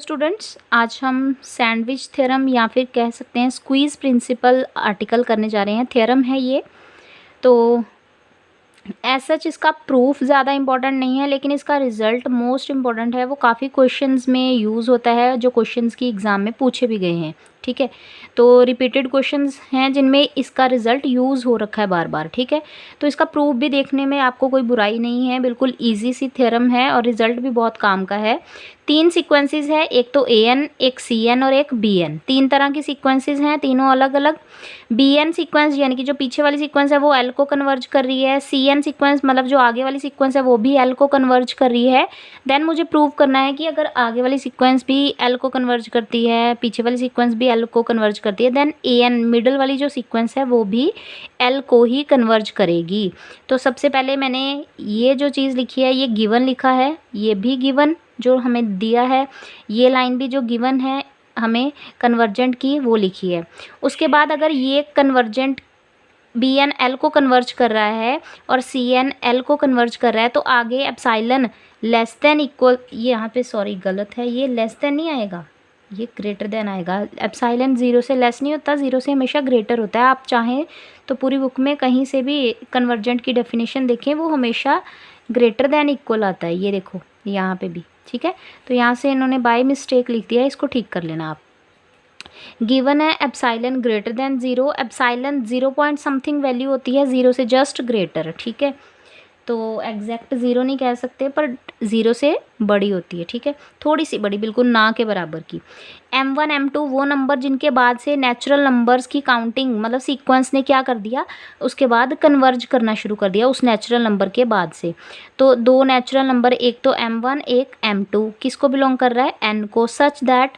Students, आज हम sandwich theorem या फिर कह सकते हैं स्क्वीज़ प्रिंसिपल आर्टिकल करने जा रहे हैं। थ्योरम है ये। तो एज सच इसका प्रूफ ज़्यादा इंपॉर्टेंट नहीं है, लेकिन इसका रिजल्ट मोस्ट इंपॉर्टेंट है। वो काफ़ी क्वेश्चंस में यूज़ होता है, जो क्वेश्चंस की एग्ज़ाम में पूछे भी गए हैं। ठीक है, तो रिपीटेड क्वेश्चंस हैं जिनमें इसका रिजल्ट यूज़ हो रखा है बार बार। ठीक है, तो इसका प्रूफ भी देखने में आपको कोई बुराई नहीं है, बिल्कुल ईजी सी थ्योरम है और रिजल्ट भी बहुत काम का है। 3 सीक्वेंसेस है, एक तो AN, एक CN और एक BN। 3 तरह की सीक्वेंसेस हैं, तीनों अलग अलग। BN सीक्वेंस यानी कि जो पीछे वाली सीक्वेंस है वो L को कन्वर्ज कर रही है। CN सीक्वेंस मतलब जो आगे वाली सीक्वेंस है वो भी L को कन्वर्ज कर रही है। देन मुझे प्रूव करना है कि अगर आगे वाली सीक्वेंस भी L को कन्वर्ज करती है, पीछे वाली सीक्वेंस भी L को कन्वर्ज करती है, देन AN मिडल वाली जो सीक्वेंस है वो भी L को ही कन्वर्ज करेगी। तो सबसे पहले मैंने ये जो चीज़ लिखी है ये गिवन लिखा है, ये भी गिवन जो हमें दिया है, ये लाइन भी जो गिवन है हमें कन्वर्जेंट की वो लिखी है। उसके बाद अगर ये कन्वर्जेंट BN L को कन्वर्ज कर रहा है और CN L को कन्वर्ज कर रहा है, तो आगे एप्सिलॉन लेस देन इक्वल, ये यहाँ पे सॉरी गलत है, ये लेस देन नहीं आएगा, ये ग्रेटर देन आएगा। एप्सिलॉन 0 से लेस नहीं होता, 0 से हमेशा ग्रेटर होता है। आप चाहें तो पूरी बुक में कहीं से भी कन्वर्जेंट की डेफिनेशन देखें, वो हमेशा ग्रेटर देन इक्वल आता है। ये देखो यहाँ पे भी। ठीक है, तो यहाँ से इन्होंने बाय मिस्टेक लिख दिया, इसको ठीक कर लेना आप। गिवन है epsilon greater than 0, epsilon 0 point something value होती है, 0 से जस्ट ग्रेटर। ठीक है, तो एग्जैक्ट 0 नहीं कह सकते, पर 0 से बड़ी होती है। ठीक है, थोड़ी सी बड़ी, बिल्कुल ना के बराबर की। M1 M2 वो नंबर जिनके बाद से नेचुरल नंबर्स की काउंटिंग मतलब सीक्वेंस ने क्या कर दिया, उसके बाद कन्वर्ज करना शुरू कर दिया उस नेचुरल नंबर के बाद से। तो 2 नेचुरल नंबर, एक तो M1 एक M2, किसको बिलोंग कर रहा है, N को। सच दैट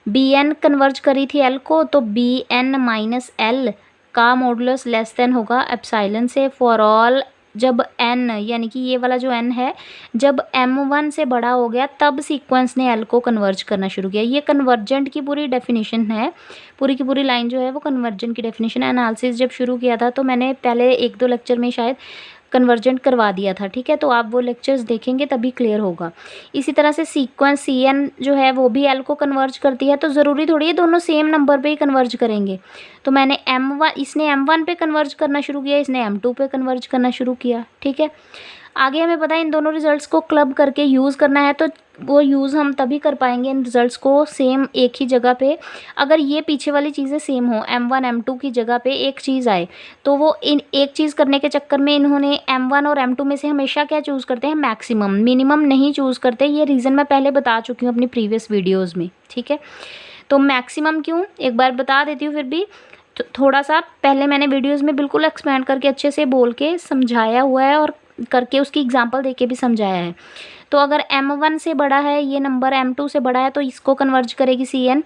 BN कन्वर्ज करी थी L को, तो BN माइनस L का मॉडुलस लेस देन होगा एप्सिलॉन से फॉर ऑल जब n यानी कि ये वाला जो n है जब M1 से बड़ा हो गया तब सीक्वेंस ने L को कन्वर्ज करना शुरू किया। ये कन्वर्जेंट की पूरी डेफिनेशन है, पूरी की पूरी लाइन जो है वो कन्वर्जेंट की डेफिनेशन है। एनालिसिस जब शुरू किया था तो मैंने पहले 1-2 लेक्चर में शायद कन्वर्जेंट करवा दिया था। ठीक है, तो आप वो लेक्चर्स देखेंगे तभी क्लियर होगा। इसी तरह से सीक्वेंस CN जो है वो भी L को कन्वर्ज करती है, तो ज़रूरी थोड़ी है दोनों सेम नंबर पे ही कन्वर्ज करेंगे। तो मैंने इसने M1 पे कन्वर्ज करना शुरू किया, इसने M2 पे कन्वर्ज करना शुरू किया। ठीक है, आगे हमें पता है इन दोनों रिजल्ट्स को क्लब करके यूज़ करना है, तो वो यूज़ हम तभी कर पाएंगे इन रिजल्ट्स को सेम एक ही जगह पे। अगर ये पीछे वाली चीज़ें सेम हो, M1 M2 की जगह पे एक चीज़ आए, तो वो इन एक चीज़ करने के चक्कर में इन्होंने M1 और M2 में से हमेशा क्या चूज़ करते हैं, मैक्सिमम, मिनिमम नहीं चूज़ करते। ये रीज़न मैं पहले बता चुकी हूँ अपनी प्रीवियस वीडियोज़ में। ठीक है, तो मैक्सिमम क्यों एक बार बता देती हूँ, फिर भी थोड़ा सा पहले मैंने वीडियोज़ में बिल्कुल एक्सपेंड करके अच्छे से बोल के समझाया हुआ है और करके उसकी एग्जांपल देके भी समझाया है। तो अगर M1 से बड़ा है ये नंबर, M2 से बड़ा है तो इसको कन्वर्ज करेगी CN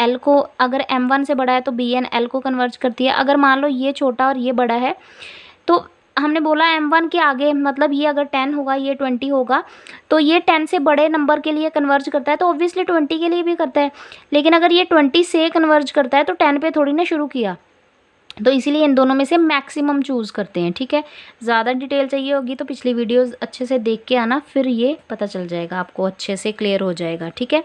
L को। अगर M1 से बड़ा है तो BN L को कन्वर्ज करती है। अगर मान लो ये छोटा और ये बड़ा है, तो हमने बोला M1 के आगे मतलब ये अगर 10 होगा ये 20 होगा, तो ये 10 से बड़े नंबर के लिए कन्वर्ज करता है, तो ऑब्वियसली 20 के लिए भी करता है। लेकिन अगर ये 20 से कन्वर्ज करता है तो 10 पे थोड़ी ना शुरू किया, तो इसीलिए इन दोनों में से मैक्सिमम चूज़ करते हैं। ठीक है, ज़्यादा डिटेल चाहिए होगी तो पिछली वीडियोस अच्छे से देख के आना, फिर ये पता चल जाएगा आपको, अच्छे से क्लियर हो जाएगा। ठीक है,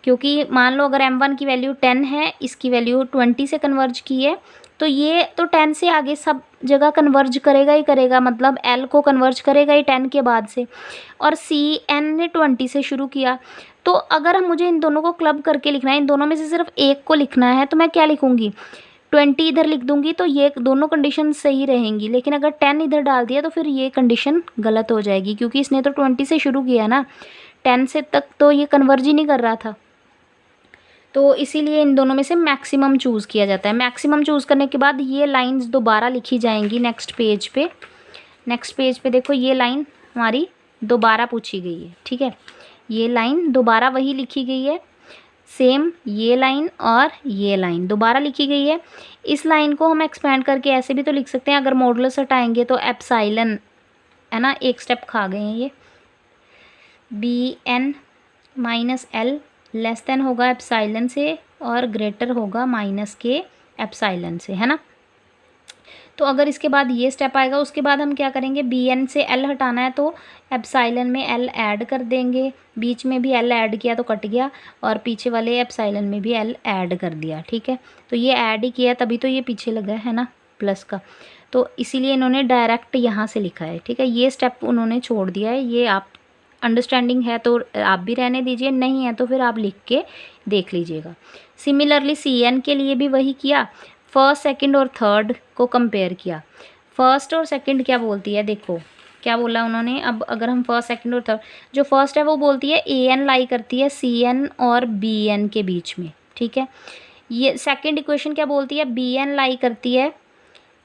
क्योंकि मान लो अगर M1 की वैल्यू 10 है, इसकी वैल्यू 20 से कन्वर्ज की है, तो ये तो 10 से आगे सब जगह कन्वर्ज करेगा ही करेगा, मतलब L को कन्वर्ज करेगा ही 10 के बाद से। और CN ने 20 से शुरू किया, तो अगर हम मुझे इन दोनों को क्लब करके लिखना है, इन दोनों में से सिर्फ एक को लिखना है, तो मैं क्या लिखूँगी, 20 इधर लिख दूंगी, तो ये दोनों कंडीशन सही रहेंगी। लेकिन अगर 10 इधर डाल दिया तो फिर ये कंडीशन गलत हो जाएगी, क्योंकि इसने तो 20 से शुरू किया ना, 10 से तक तो ये कन्वर्ज ही नहीं कर रहा था। तो इसीलिए इन दोनों में से मैक्सिमम चूज़ किया जाता है। मैक्सिमम चूज़ करने के बाद ये लाइंस दोबारा लिखी जाएंगी नेक्स्ट पेज पे। नेक्स्ट पेज पे देखो ये लाइन हमारी दोबारा पूछी गई है। ठीक है, ये लाइन दोबारा वही लिखी गई है, सेम ये लाइन और ये लाइन दोबारा लिखी गई है। इस लाइन को हम एक्सपेंड करके ऐसे भी तो लिख सकते हैं, अगर मॉडुलस हटाएंगे तो एप्सिलॉन है ना, एक स्टेप खा गए हैं ये, BN minus L less than होगा एप्सिलॉन से और ग्रेटर होगा माइनस के एप्सिलॉन से, है ना। तो अगर इसके बाद ये स्टेप आएगा, उसके बाद हम क्या करेंगे, बी एन से एल हटाना है तो एप्साइलन में एल ऐड कर देंगे, बीच में भी एल ऐड किया तो कट गया, और पीछे वाले एप्साइलन में भी एल ऐड कर दिया, ठीक है। तो ये ऐड ही किया तभी तो ये पीछे लगा है ना प्लस का, तो इसीलिए इन्होंने डायरेक्ट यहाँ से लिखा है, ठीक है। ये स्टेप उन्होंने छोड़ दिया है, ये आप अंडरस्टैंडिंग है तो आप भी रहने दीजिए, नहीं है तो फिर आप लिख के देख लीजिएगा। सिमिलरली सी एन के लिए भी वही किया, फर्स्ट सेकंड और थर्ड को कंपेयर किया। फर्स्ट और सेकंड क्या बोलती है, देखो क्या बोला उन्होंने। अब अगर हम फर्स्ट सेकंड और थर्ड, जो फर्स्ट है वो बोलती है ए एन लाई करती है सी एन और बी एन के बीच में, ठीक है। ये सेकंड इक्वेशन क्या बोलती है, बी एन लाई करती है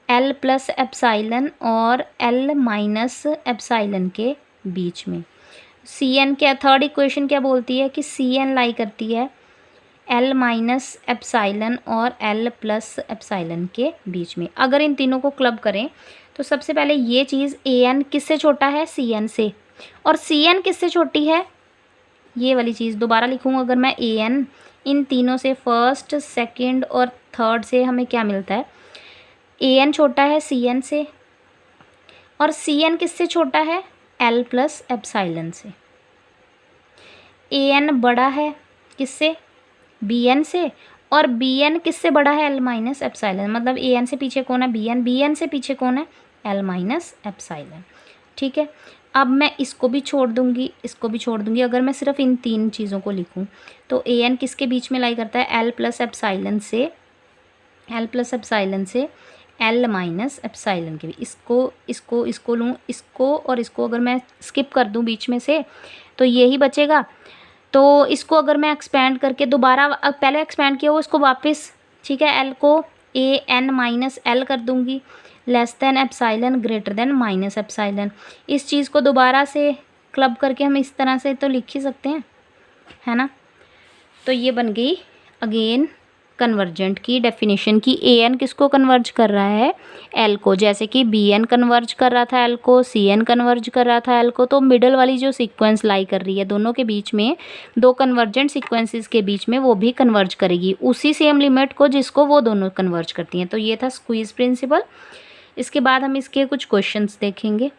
एल प्लस एप्साइलन और एल माइनस एप्साइलन के बीच में। सी एन क्या, थर्ड इक्वेशन क्या बोलती है कि सी एन लाई करती है एल माइनस एप्साइलन और एल प्लस एप्साइलन के बीच में। अगर इन तीनों को क्लब करें तो सबसे पहले ये चीज़ ए एन किससे छोटा है, सी एन से, और सी एन किससे छोटी है, ये वाली चीज़ दोबारा लिखूँगा अगर मैं, ए एन इन तीनों से, फर्स्ट सेकंड और थर्ड से हमें क्या मिलता है, ए एन छोटा है सी एन से, और सी एन किससे छोटा है, एल प्लस एप्साइलन से। ए एन बड़ा है किससे, बी एन से, और बी एन किससे बड़ा है, एल माइनस एप्साइलन, मतलब ए एन से पीछे कौन है, बी एन से पीछे कौन है, एल माइनस एप्साइलन, ठीक है। अब मैं इसको भी छोड़ दूंगी, इसको भी छोड़ दूंगी, अगर मैं सिर्फ इन तीन चीज़ों को लिखूं तो ए एन किसके बीच में लाई करता है, एल प्लस एप्साइलन से, एल प्लस एप्साइलन से एल माइनस एप्साइलन के भी। इसको लूँ, इसको और इसको अगर मैं स्किप कर दूँ बीच में से तो यही बचेगा। तो इसको अगर मैं एक्सपेंड करके दोबारा, पहले एक्सपेंड किया हो इसको वापस, ठीक है, एल को ए एन माइनस एल कर दूंगी, less than epsilon greater than minus epsilon. इस चीज़ को दोबारा से क्लब करके हम इस तरह से तो लिख ही सकते हैं, है ना। तो ये बन गई अगेन कन्वर्जेंट की डेफिनेशन की, ए एन किसको कन्वर्ज कर रहा है, एल को, जैसे कि बी एन कन्वर्ज कर रहा था एल को, सी एन कन्वर्ज कर रहा था एल को। तो मिडल वाली जो सीक्वेंस लाई कर रही है दोनों के बीच में, दो कन्वर्जेंट सीक्वेंसेस के बीच में, वो भी कन्वर्ज करेगी उसी सेम लिमिट को जिसको वो दोनों कन्वर्ज करती हैं। तो ये था स्क्वीज प्रिंसिपल। इसके बाद हम इसके कुछ क्वेश्चंस देखेंगे।